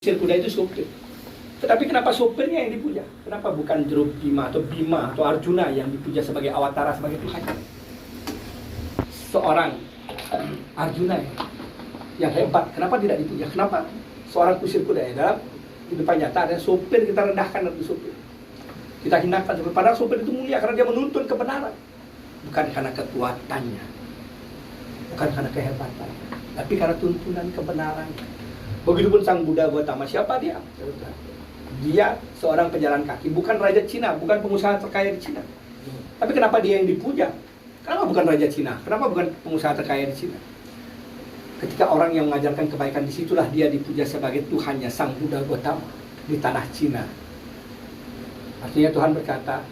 Kusir kuda itu sopir. Tetapi kenapa sopirnya yang dipuja? Kenapa bukan Drupima atau Bima atau Arjuna yang dipuja sebagai awatara, sebagai Tuhan? Seorang Arjuna yang hebat, kenapa tidak dipuja? Kenapa seorang kusir kuda dalam kehidupan nyata ada sopir kita rendahkan dari sopir, kita hinakan sopir, padahal sopir itu mulia karena dia menuntun kebenaran, bukan karena kekuatannya, bukan karena kehebatannya, tapi karena tuntunan kebenaran. Begitupun Sang Buddha Gautama, siapa dia? Dia seorang pejalan kaki, bukan raja Cina, bukan pengusaha terkaya di Cina. Tapi kenapa dia yang dipuja? Kenapa bukan raja Cina? Kenapa bukan pengusaha terkaya di Cina? Ketika orang yang mengajarkan kebaikan, disitulah dia dipuja sebagai Tuhannya, Sang Buddha Gautama di tanah Cina. Artinya Tuhan berkata,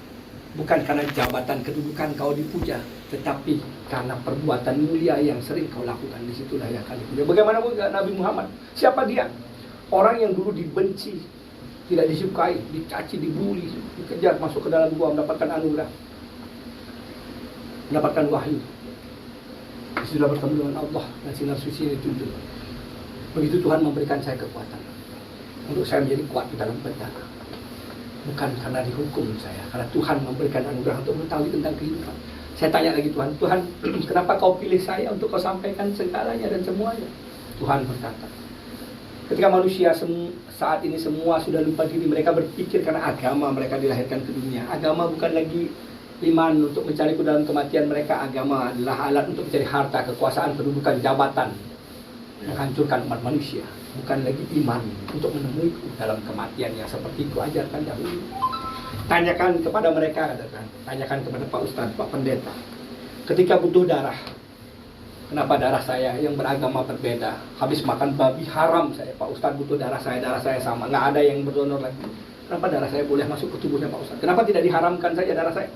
bukan karena jabatan kedudukan kau dipuja, tetapi karena perbuatan mulia yang sering kau lakukan, disitulah yang akan dipuja. Bagaimana Nabi Muhammad? Siapa dia? Orang yang dulu dibenci, tidak disukai, dicaci, dibully, dikejar, masuk ke dalam gua, mendapatkan anugerah, mendapatkan wahyu. Disitulah bertemu dengan Allah dan sinar suci itu. Begitu Tuhan memberikan saya kekuatan untuk saya menjadi kuat di dalam bencana. Bukan karena dihukum saya, karena Tuhan memberikan anugerah untuk mengetahui tentang kehidupan. Saya tanya lagi Tuhan, kenapa kau pilih saya untuk kau sampaikan segalanya dan semuanya? Tuhan berkata, ketika manusia saat ini semua sudah lupa diri, mereka berpikir karena agama mereka dilahirkan ke dunia. Agama bukan lagi iman untuk mencari ke dalam kematian mereka. Agama adalah alat untuk mencari harta, kekuasaan, kedudukan, jabatan, menghancurkan umat manusia. Bukan lagi iman untuk menemuiku dalam kematian yang seperti ku ajarkan dahulu. Tanyakan kepada mereka, tanyakan kepada Pak Ustadz, Pak Pendeta, ketika butuh darah, kenapa darah saya yang beragama berbeda, habis makan babi haram saya, Pak Ustadz butuh darah saya sama, nggak ada yang berdonor lagi, kenapa darah saya boleh masuk ke tubuhnya Pak Ustadz? Kenapa tidak diharamkan saja darah saya?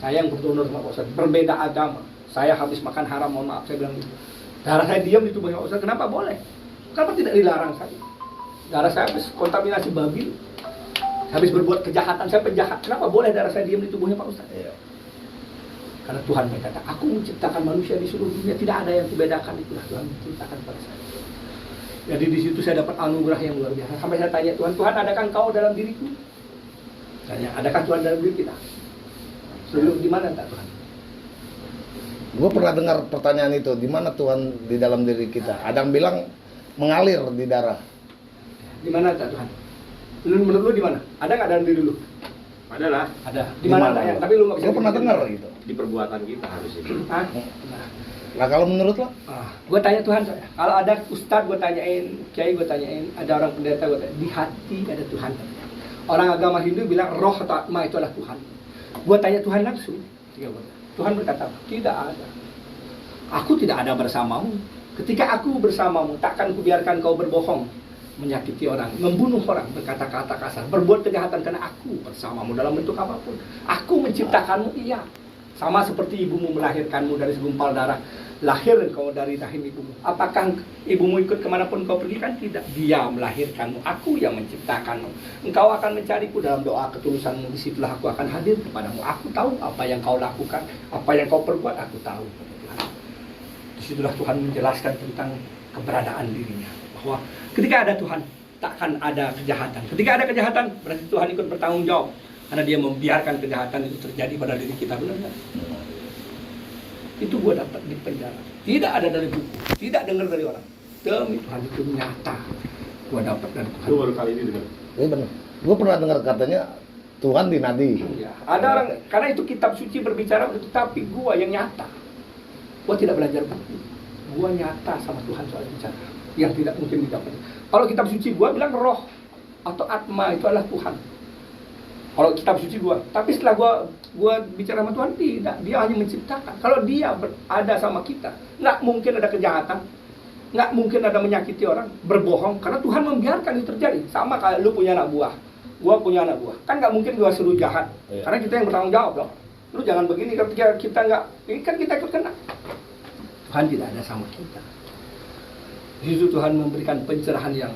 Saya yang berdonor sama Pak Ustadz, berbeda agama, saya habis makan haram, mohon maaf saya bilang gitu, darah saya diam di tubuhnya Pak Ustadz, kenapa boleh? Kenapa tidak dilarang saya? Darah saya habis kontaminasi babi, habis berbuat kejahatan, saya penjahat, kenapa boleh darah saya diam di tubuhnya Pak Ustadz? Iya. Karena Tuhan berkata, aku menciptakan manusia di seluruh dunia, tidak ada yang kubedakan, itulah Tuhan menciptakan pada saya. Jadi di situ saya dapat anugerah yang luar biasa. Sampai saya tanya, Tuhan, adakah Engkau dalam diriku? Tanya, adakah Tuhan dalam diri kita? Sebelum di mana tak Tuhan? Gue pernah dengar pertanyaan itu, di mana Tuhan di dalam diri kita? Ada yang bilang mengalir di darah. Di mana tak Tuhan? Menurut lu di mana? Ada nggak dalam diri lu? Ada lah. Ada. Di mana tak ya? Tapi lu nggak bisa. Gue pernah dengar gitu. Di perbuatan kita harus itu. Hah? Nah kalau menurut lo? Gue tanya Tuhan saya. Kalau ada ustadz gue tanyain, kiai gue tanyain, ada orang pendeta gue tanya, di hati ada Tuhan. Orang agama Hindu bilang roh atau atma itu adalah Tuhan. Gue tanya Tuhan langsung. Tuhan berkata, tidak ada. Aku tidak ada bersamamu. Ketika aku bersamamu, takkan kubiarkan kau berbohong, menyakiti orang, membunuh orang, berkata-kata kasar, berbuat kejahatan, karena aku bersamamu dalam bentuk apapun. Aku menciptakanmu, iya. Sama seperti ibumu melahirkanmu dari segumpal darah, lahir engkau dari rahim ibumu. Apakah ibumu ikut kemanapun kau pergi? Kan tidak. Dia melahirkanmu, aku yang menciptakanmu. Engkau akan mencariku dalam doa ketulusanmu, disitulah aku akan hadir kepadamu. Aku tahu apa yang kau lakukan, apa yang kau perbuat, aku tahu. Disitulah Tuhan menjelaskan tentang keberadaan dirinya, bahwa ketika ada Tuhan, takkan ada kejahatan. Ketika ada kejahatan, berarti Tuhan ikut bertanggung jawab, karena dia membiarkan kejahatan itu terjadi pada diri kita, benar nggak? Itu gue dapat di penjara, tidak ada dari buku, tidak dengar dari orang, demi Tuhan itu nyata, gue dapat dari Tuhan. Itu baru kali ini dengar. Iya benar. Gue pernah dengar katanya Tuhan di nadi. Ya, ada orang, karena itu kitab suci berbicara, tetapi gue yang nyata. Gue tidak belajar buku, gue nyata sama Tuhan soal bicara yang tidak mungkin didapat. Kalau kitab suci gue bilang roh atau atma itu adalah Tuhan. Kalau kitab suci gue, tapi setelah gue bicara sama Tuhan, tidak, dia hanya menciptakan. Kalau dia ada sama kita, nggak mungkin ada kejahatan, nggak mungkin ada menyakiti orang, berbohong, karena Tuhan membiarkan itu terjadi. Sama kayak lu punya anak buah, gue punya anak buah, kan nggak mungkin gue suruh jahat, karena kita yang bertanggung jawab dong. Lu jangan begini, ketika kita nggak, ini kan kita ikut kena. Tuhan tidak ada sama kita. Justru Tuhan memberikan pencerahan yang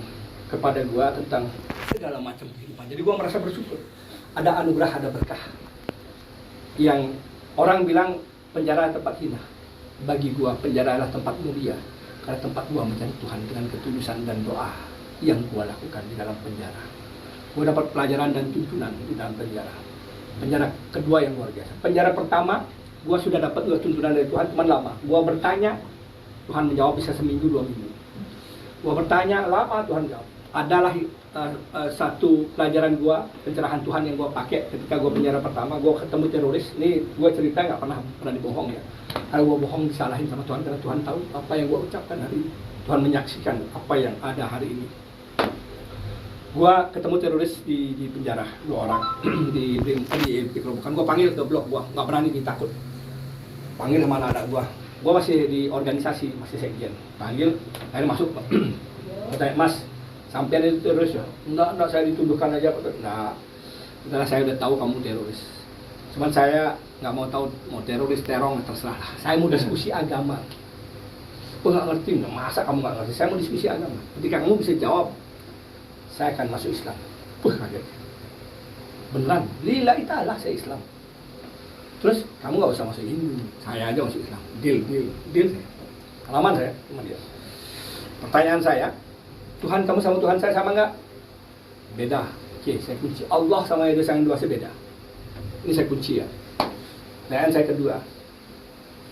kepada gua tentang segala macam kehidupan. Jadi gua merasa bersyukur. Ada anugerah, ada berkah. Yang orang bilang penjara tempat hina. Bagi gua penjara adalah tempat mulia. Karena tempat gua mencari Tuhan dengan ketulusan dan doa. yang gua lakukan di dalam penjara. Gua dapat pelajaran dan tuntunan di dalam penjara. Penjara kedua yang luar biasa. Penjara pertama, gua sudah dapat dua tuntunan dari Tuhan, teman lama. Gua bertanya, Tuhan menjawab bisa seminggu, 2 minggu. Gua bertanya lama, Tuhan jawab. Adalah satu pelajaran gua, pencerahan Tuhan yang gua pakai ketika gua penjara pertama. Gua ketemu teroris. Ini gua cerita nggak pernah dibohong ya. Kalau gua bohong disalahin sama Tuhan, karena Tuhan tahu apa yang gua ucapkan hari ini. Tuhan menyaksikan apa yang ada hari ini. Gua ketemu teroris di penjara, 2 orang di kerobokan. Gua panggil ke blok gua, nggak berani, ditakut. Panggil sama anak gua masih di organisasi, masih sekjen. Panggil, akhirnya masuk. Bertanya, Mas, sampai itu teroris ya? Enggak, saya dituduhkan aja. Enggak, karena saya udah tahu kamu teroris. Cuman saya nggak mau tahu mau teroris, terong, terserah lah. Saya mau diskusi agama. Gua nggak ngerti, masa kamu nggak ngerti? Saya mau diskusi agama. Ketika kamu bisa jawab, saya akan masuk Islam. Kaget. Beneran, lillahi ta'ala saya Islam. Terus kamu nggak usah masuk Hindu, saya aja masuk Islam. Deal. Halaman saya sama dia. Pertanyaan saya, Tuhan kamu sama Tuhan saya sama nggak? Beda. Oke, saya kunci. Allah sama Yesus yang dua beda. Ini saya kunci ya. Pertanyaan saya kedua,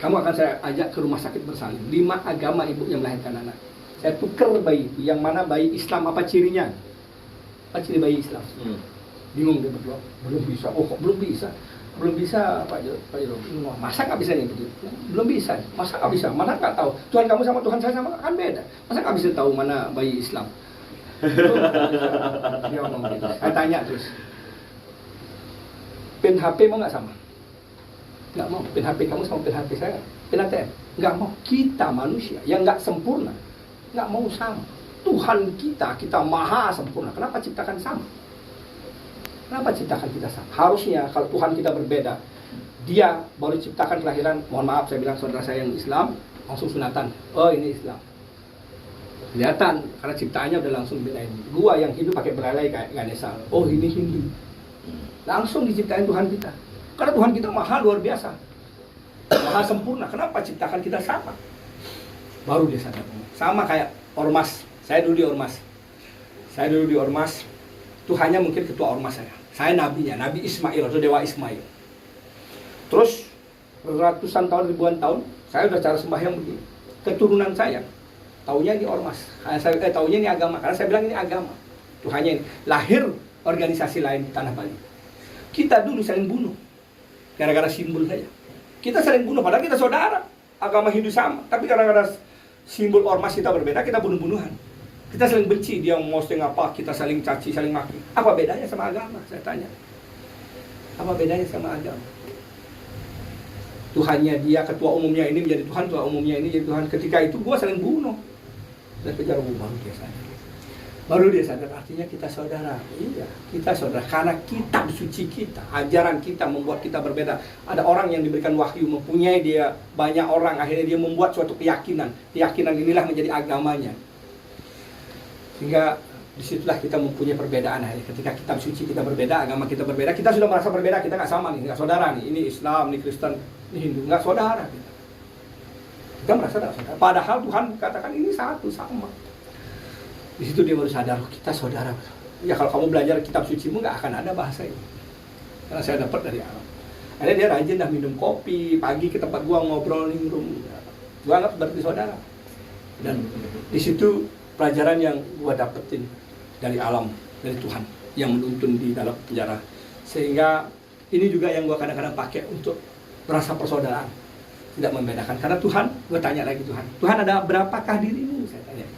kamu akan saya ajak ke rumah sakit bersalin. 5 agama ibu yang melahirkan anak. Saya tukar bayi itu. Yang mana bayi Islam, apa cirinya? Apa ciri bayi Islam? Bingung dia berdua. Belum bisa. Oh kok belum bisa? Belum bisa Pak Jero. Masa nggak bisa nih begitu? Belum bisa. Masa nggak bisa? Mana nggak tahu? Tuhan kamu sama Tuhan saya sama kan beda. Masa nggak bisa tahu mana bayi Islam? Dia ngomong gitu. Saya tanya terus. Pin HP mau nggak sama? Nggak mau. Pin HP kamu sama pin HP saya. Pin ATM? Nggak mau. Kita manusia yang nggak sempurna, nggak mau sama. Tuhan kita maha sempurna. Kenapa ciptakan sama? Kenapa ciptakan kita sama? Harusnya kalau Tuhan kita berbeda, dia baru ciptakan kelahiran, mohon maaf saya bilang saudara saya yang Islam, langsung sunatan. Oh ini Islam. Kelihatan, karena ciptaannya udah langsung bedain. Gua yang Hindu pakai belalai kayak Ganesha. Oh ini Hindu. Langsung diciptain Tuhan kita. Karena Tuhan kita maha luar biasa. Maha sempurna. Kenapa ciptakan kita sama? Baru dia sadar. Sama kayak ormas. Saya dulu di ormas. Tuhannya mungkin ketua ormas saya. Saya nabinya, Nabi Ismail atau Dewa Ismail. Terus ratusan tahun, ribuan tahun, saya udah cara sembahyang begini. Keturunan saya, taunya ini ormas. Taunya ini agama. Karena saya bilang ini agama. Tuhannya ini. Lahir organisasi lain di tanah Bali. Kita dulu saling bunuh. Gara-gara simbol saja. Kita saling bunuh, padahal kita saudara. Agama Hindu sama. Tapi gara-gara simbol ormas kita berbeda, kita bunuh-bunuhan. Kita saling benci, dia mau posting apa, kita saling caci, saling maki. Apa bedanya sama agama? Saya tanya. Apa bedanya sama agama? Tuhannya dia, ketua umumnya ini menjadi Tuhan, ketua umumnya ini jadi Tuhan. Ketika itu gua saling bunuh. Dan kejar baru dia sadar. Baru dia sadar, artinya kita saudara. Iya, kita saudara. Karena kitab suci kita, ajaran kita membuat kita berbeda. Ada orang yang diberikan wahyu, mempunyai dia banyak orang, akhirnya dia membuat suatu keyakinan. Keyakinan inilah menjadi agamanya. Sehingga disitulah kita mempunyai perbedaan. Ketika kitab suci kita berbeda, agama kita berbeda, kita sudah merasa berbeda, kita nggak sama nih, nggak saudara nih. Ini Islam, ini Kristen, ini Hindu, nggak saudara. Kita merasa nggak saudara. Padahal Tuhan katakan ini satu, sama. Di situ dia baru sadar, kita saudara. Ya kalau kamu belajar kitab sucimu nggak akan ada bahasa ini. Karena saya dapat dari alam. Akhirnya dia rajin dah minum kopi, pagi ke tempat gua ngobrol di room. Gua anggap berarti saudara. Dan di situ pelajaran yang gua dapetin dari alam, dari Tuhan yang menuntun di dalam penjara. Sehingga ini juga yang gua kadang-kadang pakai untuk merasa persaudaraan. Tidak membedakan. Karena Tuhan, gua tanya lagi Tuhan ada berapakah dirimu? Saya tanya.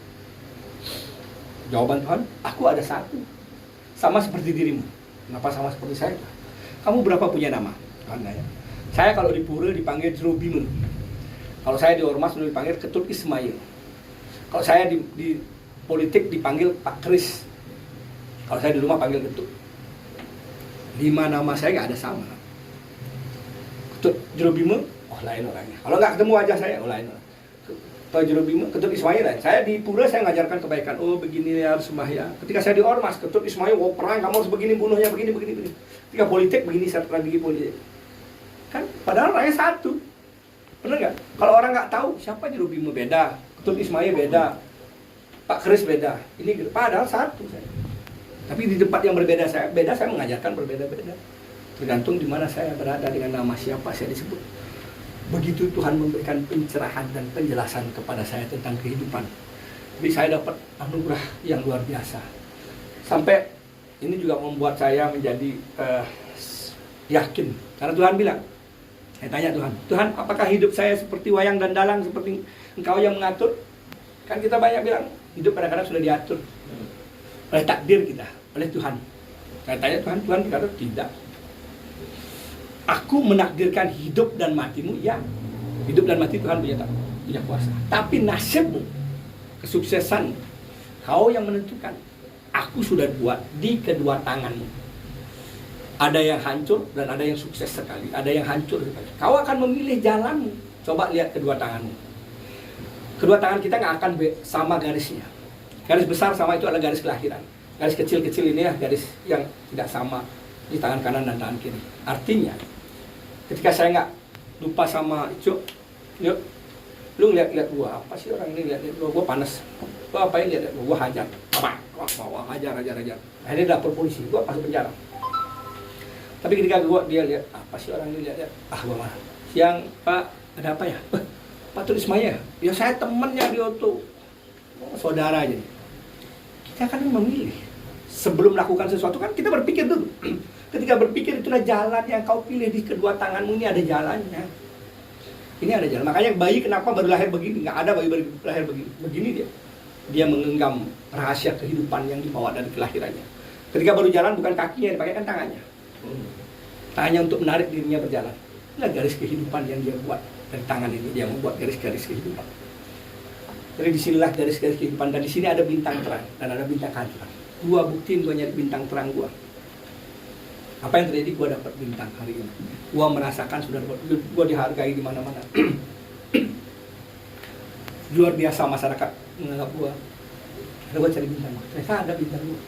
Jawaban Tuhan, aku ada satu. Sama seperti dirimu. Kenapa sama seperti saya? Kamu berapa punya nama? Tanya. Saya kalau di pura dipanggil Jerobimen. Kalau saya di ormas dipanggil Ketut Ismail. Kalau saya di politik dipanggil Pak Kris. Kalau saya di rumah panggil Ketut. 5 nama saya nggak ada sama. Ketut Jerobimen, oh lain orangnya. Kalau nggak ketemu wajah saya, oh lain orang. Pak Jerobimen, Ketut Ismail lain. Saya di pura saya ngajarkan kebaikan. Oh begini harus sembahyang. Ketika saya di ormas, Ketut Ismail, oh perang kamu harus begini bunuhnya, begini. Ketika politik begini, strategi politik. Kan padahal orangnya satu. Benar nggak? Kalau orang nggak tahu siapa Jerobimen beda, Ketut Ismail beda, Pak Kris beda, ini padahal satu saya. Tapi di tempat yang berbeda saya mengajarkan berbeda-beda. Tergantung di mana saya berada, dengan nama siapa saya disebut. Begitu Tuhan memberikan pencerahan dan penjelasan kepada saya tentang kehidupan. Jadi saya dapat anugerah yang luar biasa. Sampai ini juga membuat saya menjadi yakin. Karena Tuhan bilang, saya tanya Tuhan, apakah hidup saya seperti wayang dan dalang, seperti Engkau yang mengatur? Kan kita banyak bilang, hidup kadang-kadang sudah diatur oleh takdir kita, oleh Tuhan. Saya tanya Tuhan berkata, tidak. Aku menakdirkan hidup dan matimu, ya. Hidup dan mati Tuhan punya kuasa. Tapi nasibmu, kesuksesan, kau yang menentukan. Aku sudah buat di kedua tanganmu. Ada yang hancur dan ada yang sukses sekali. Ada yang hancur sekali. Kau akan memilih jalanmu. Coba lihat kedua tanganmu. Kedua tangan kita nggak akan sama garisnya. Garis besar sama itu adalah garis kelahiran. Garis kecil-kecil ini ya garis yang tidak sama di tangan kanan dan tangan kiri. Artinya, ketika saya nggak lupa sama itu, yuk, lu lihat gua, apa sih orang ini lihat gua panas, gua apain lihat gua hajar, wah hajar. Akhirnya dapur polisi, gua masuk penjara. Tapi ketika dia lihat, apa sih orang ini lihat, gua marah. Siang Pak, ada apa ya? Pak Tulis Maya, ya saya temennya dia tuh, saudara aja. Kita akan memilih. Sebelum melakukan sesuatu kan kita berpikir dulu. Ketika berpikir itulah jalan yang kau pilih di kedua tanganmu, ini ada jalannya. Ini ada jalan. Makanya bayi kenapa baru lahir begini? Nggak ada bayi baru lahir begini. Begini dia. Dia mengenggam rahasia kehidupan yang dibawa dari kelahirannya. Ketika baru jalan bukan kakinya yang dipakai, kan tangannya. Tangannya untuk menarik dirinya berjalan. Inilah garis kehidupan yang dia buat dari tangan ini. Dia membuat garis-garis kehidupan. Jadi disinilah garis-garis kehidupan. Dan di sini ada bintang terang dan ada bintang kehancuran. Gua buktiin gua nyari bintang terang gua. Apa yang terjadi? Gua dapat bintang hari ini. Gua merasakan sudah gua dihargai di mana-mana. Luar biasa masyarakat menganggap gua. Lalu gua cari bintang gua. Ternyata ada bintang gua.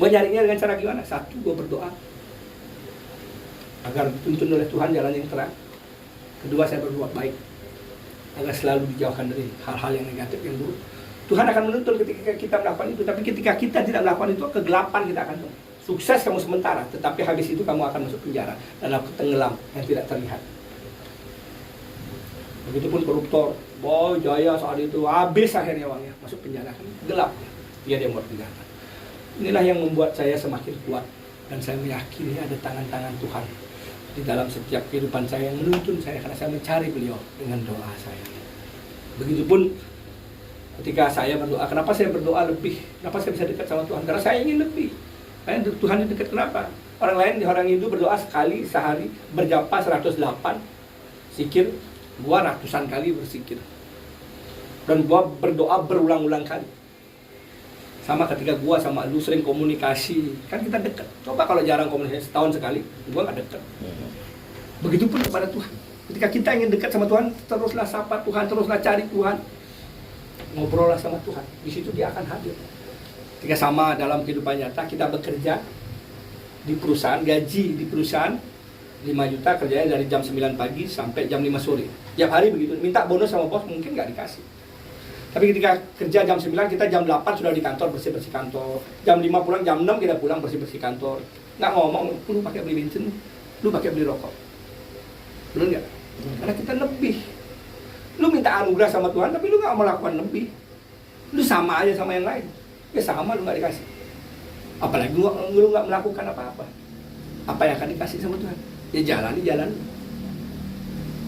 Gua nyarinya dengan cara gimana? Satu, gua berdoa agar dituntun oleh Tuhan jalan yang terang. Kedua, saya berbuat baik agar selalu dijauhkan dari hal-hal yang negatif, yang buruk. Tuhan akan menuntun ketika kita melakukan itu. Tapi ketika kita tidak melakukan itu, kegelapan kita akan tuh. Sukses kamu sementara, tetapi habis itu kamu akan masuk penjara dan aku tenggelam yang tidak terlihat. Begitupun koruptor, boy jaya saat itu habis akhirnya uangnya, masuk penjara, gelap. Dia buat penjara. Inilah yang membuat saya semakin kuat dan saya meyakini ada tangan-tangan Tuhan di dalam setiap kehidupan saya yang menuntun saya karena saya mencari beliau dengan doa saya. Begitupun ketika saya berdoa, kenapa saya berdoa lebih? Kenapa saya bisa dekat sama Tuhan? Karena saya ingin lebih. Tuhan yang dekat kenapa? Orang Hindu berdoa sekali sehari, berjapa 108 zikir, gua ratusan kali berzikir. Dan gua berdoa berulang-ulang kali. Sama ketika gua sama lu sering komunikasi, kan kita dekat. Coba kalau jarang komunikasi setahun sekali, gua nggak dekat. Begitupun kepada Tuhan. Ketika kita ingin dekat sama Tuhan, teruslah sapa Tuhan, teruslah cari Tuhan. Ngobrollah sama Tuhan. Di situ dia akan hadir. Ketika sama dalam kehidupan nyata, kita bekerja di perusahaan, gaji di perusahaan 5 juta, kerjanya dari jam 9 pagi sampai jam 5 sore. Tiap hari begitu, minta bonus sama bos mungkin nggak dikasih. Tapi ketika kerja jam 9, kita jam 8 sudah di kantor, bersih-bersih kantor. Jam 5 pulang, jam 6 kita pulang bersih-bersih kantor. Nggak ngomong, lu pakai beli bensin, lu pakai beli rokok. Betul nggak? Karena kita lebih. Lu minta anugerah sama Tuhan, tapi lu nggak melakukan lebih. Lu sama aja sama yang lain. Ya sama, lu nggak dikasih. Apalagi lu nggak melakukan apa-apa. Apa yang akan dikasih sama Tuhan? Ya jalani.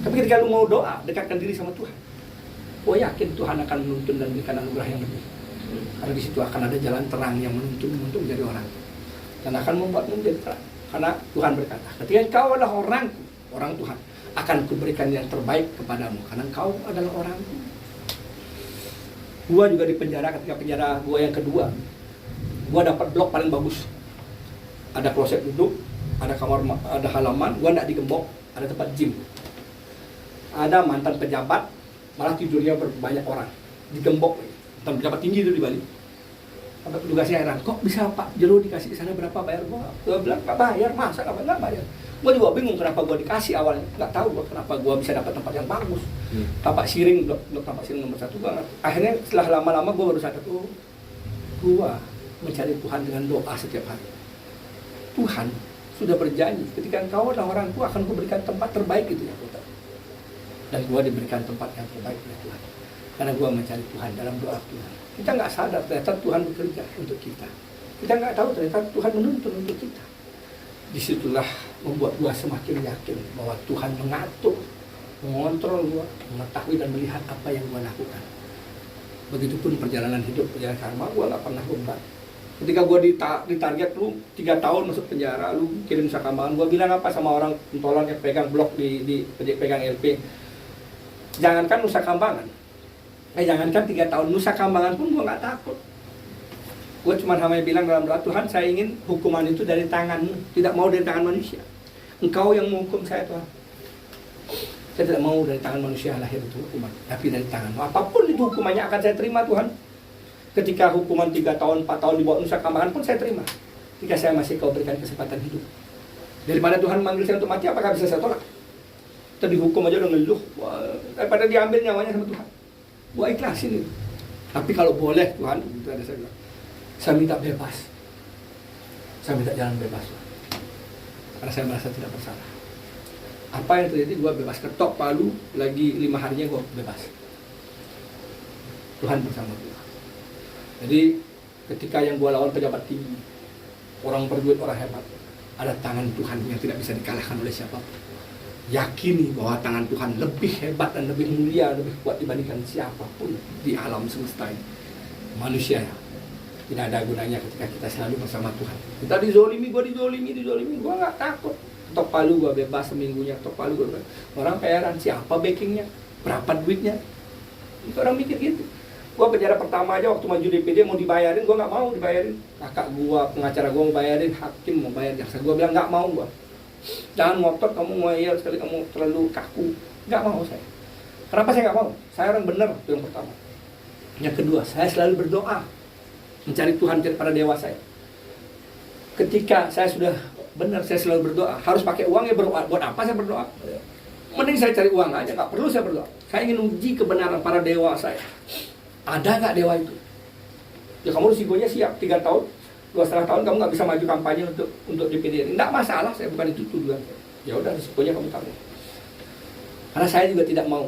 Tapi ketika lu mau doa, dekatkan diri sama Tuhan. Gua yakin Tuhan akan menuntun dan berikan anugerah yang lebih. Karena di situ akan ada jalan terang yang menuntun untuk menjadi orang. Dan akan membuatmu menjadi terang. Karena Tuhan berkata, ketika kau adalah orangku, orang Tuhan, akan kuberikan yang terbaik kepadamu. Karena kau adalah orangku. Gua juga di penjara, ketika penjara gua yang kedua, gua dapat blok paling bagus. Ada kloset duduk, ada kamar, ada halaman, gua nggak digembok, ada tempat gym. Ada mantan pejabat, malah tidurnya banyak orang, digembok. Mantan pejabat tinggi itu di Bali. Sampai petugasnya heran, kok bisa Pak Jero dikasih ke sana berapa bayar gua? Gua bilang nggak bayar, masa nggak bayar? Gua juga bingung kenapa gua dikasih awalnya, nggak tahu gua kenapa gua bisa dapat tempat yang bagus. Tapak Siring, blok Tapak Siring nomor 1 banget. Akhirnya setelah lama-lama gua baru sadar, oh, gua mencari Tuhan dengan doa setiap hari. Tuhan sudah berjanji, ketika engkau adalah orang tua akan kuberikan tempat terbaik itu ya kota. Dan gua diberikan tempat yang terbaik oleh Tuhan. Karena gua mencari Tuhan dalam doa Tuhan. Kita nggak sadar ternyata Tuhan bekerja untuk kita. Kita nggak tahu ternyata Tuhan menuntun untuk kita. Disitulah membuat gua semakin yakin bahwa Tuhan mengatur, mengontrol gua, mengetahui dan melihat apa yang gua lakukan. Begitupun perjalanan hidup, perjalanan karma, gua nggak pernah beban. Ketika gua ditarget, lu 3 tahun masuk penjara, lu kirim Nusa Kambangan, gua bilang apa sama orang pentolan yang pegang blok di pegang LP? Jangankan Nusa Kambangan, jangankan 3 tahun, Nusa Kambangan pun gua nggak takut. Gua cuma hanya bilang dalam doa, Tuhan saya ingin hukuman itu dari tangan-Mu, tidak mau dari tangan manusia. Engkau yang menghukum saya Tuhan. Saya tidak mau dari tangan manusia lahir itu hukuman, tapi dari tangan-Mu. Apapun itu hukumannya akan saya terima Tuhan. Ketika hukuman 3 tahun, 4 tahun dibawa Nusa Kambangan pun saya terima. Jika saya masih Kau berikan kesempatan hidup. Daripada Tuhan memanggil saya untuk mati, apakah bisa saya tolak? Kita dihukum aja udah ngeluh, daripada diambil nyawanya sama Tuhan. Gua ikhlasin itu. Tapi kalau boleh Tuhan, itu ada saya bilang, saya minta bebas. Saya minta jalan bebas. Karena saya merasa tidak bersalah. Apa yang terjadi, gua bebas. Ketok Palu, lagi 5 harinya gua bebas. Tuhan bersama gua. Jadi ketika yang gua lawan pejabat tinggi, orang berduit, orang hebat, ada tangan Tuhan yang tidak bisa dikalahkan oleh siapapun. Yakini bahwa tangan Tuhan lebih hebat dan lebih mulia, lebih kuat dibandingkan siapapun di alam semesta ini. Manusia tidak ada gunanya ketika kita selalu bersama Tuhan. Kita dizolimi, gua nggak takut. Ketok Palu gua bebas seminggunya, ketok Palu gua bebas. Orang heran, siapa backingnya, berapa duitnya? Itu orang mikir gitu. Gua penjara pertama aja waktu maju DPD mau dibayarin, gua nggak mau dibayarin. Kakak gua, pengacara gua mau bayarin, hakim mau bayar jaksa. Gua bilang nggak mau gua. Jangan ngotot, kamu ngeyel sekali, kamu terlalu kaku. Nggak mau saya. Kenapa saya nggak mau? Saya orang benar, itu yang pertama. Yang kedua, saya selalu berdoa, mencari Tuhan pada dewa saya. Ketika saya sudah benar, saya selalu berdoa. Harus pakai uang ya berdoa. Buat apa saya berdoa? Mending saya cari uang aja, nggak perlu saya berdoa. Saya ingin uji kebenaran para dewa saya. Ada nggak dewa itu? Ya kamu risikonya siap, 3 tahun, 2,5 tahun kamu nggak bisa maju kampanye untuk DPD. Nggak masalah, saya bukan itu tujuan. Ya udah, risikonya kamu tanggung. Karena saya juga tidak mau.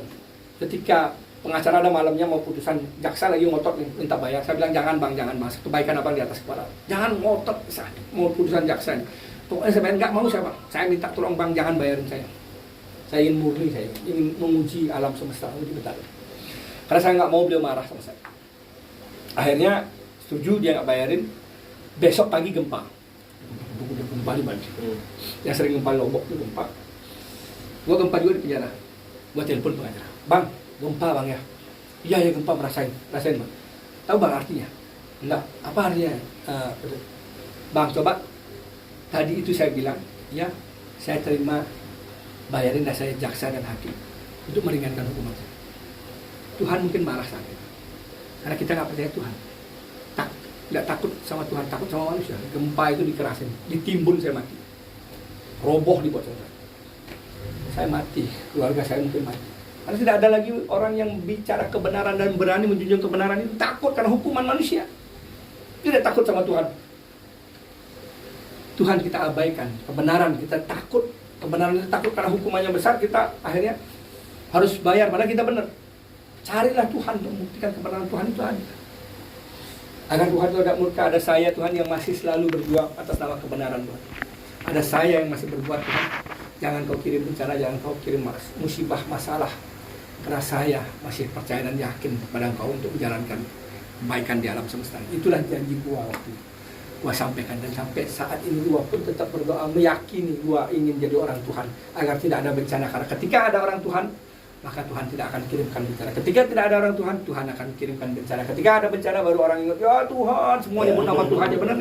Ketika pengacara ada malamnya mau putusan, jaksa lagi ngotot nih, minta bayar. Saya bilang jangan bang, kebaikan abang di atas kepala. Jangan ngotot, mau putusan jaksa nih. Pokoknya saya nggak mau saya bang. Saya minta tolong bang, jangan bayarin saya. Saya ingin murni, saya ingin menguji alam semesta, menguji betul. Karena saya nggak mau beliau marah sama saya. Akhirnya setuju, dia nggak bayarin. Besok pagi gempa. Gempa di Bali. Yang sering gempa Lombok itu gempa. Gua gempa juga di penjara. Gua telepon pengacara. Bang, gempa bang ya? Iya ya gempa, rasain bang. Tahu bang artinya? Enggak. Apa artinya? Bang coba. Tadi itu saya bilang, ya saya terima bayarin dan saya jaksa dan hakim untuk meringankan hukuman saya. Tuhan mungkin marah saat itu. Karena kita nggak percaya Tuhan. Tidak takut sama Tuhan, takut sama manusia. Gempa itu dikerasin, ditimbun saya mati. Roboh di bawah saya. Saya mati, keluarga saya mungkin mati. Karena tidak ada lagi orang yang bicara kebenaran dan berani menjunjung kebenaran itu. Takut karena hukuman manusia. Tidak takut sama Tuhan. Tuhan kita abaikan, kebenaran kita takut. Kebenaran kita takut karena hukumannya besar, kita akhirnya harus bayar, padahal kita benar. Carilah Tuhan untuk membuktikan kebenaran Tuhan itu ada. Agar Tuhan itu tidak murka, ada saya Tuhan yang masih selalu berjuang atas nama kebenaran Tuhan. Ada saya yang masih berbuat Tuhan. Jangan kau kirim bencana, jangan kau kirim musibah, masalah. Karena saya masih percaya dan yakin kepada engkau untuk menjalankan kebaikan di alam semesta. Itulah janji gua waktu itu. Gua sampaikan, dan sampai saat ini gua pun tetap berdoa, meyakini gua ingin jadi orang Tuhan agar tidak ada bencana. Karena ketika ada orang Tuhan, maka Tuhan tidak akan kirimkan bencana. Ketika tidak ada orang Tuhan, Tuhan akan kirimkan bencana. Ketika ada bencana baru orang ingat, ya Tuhan, semua nyebut nama Tuhan, ya benar.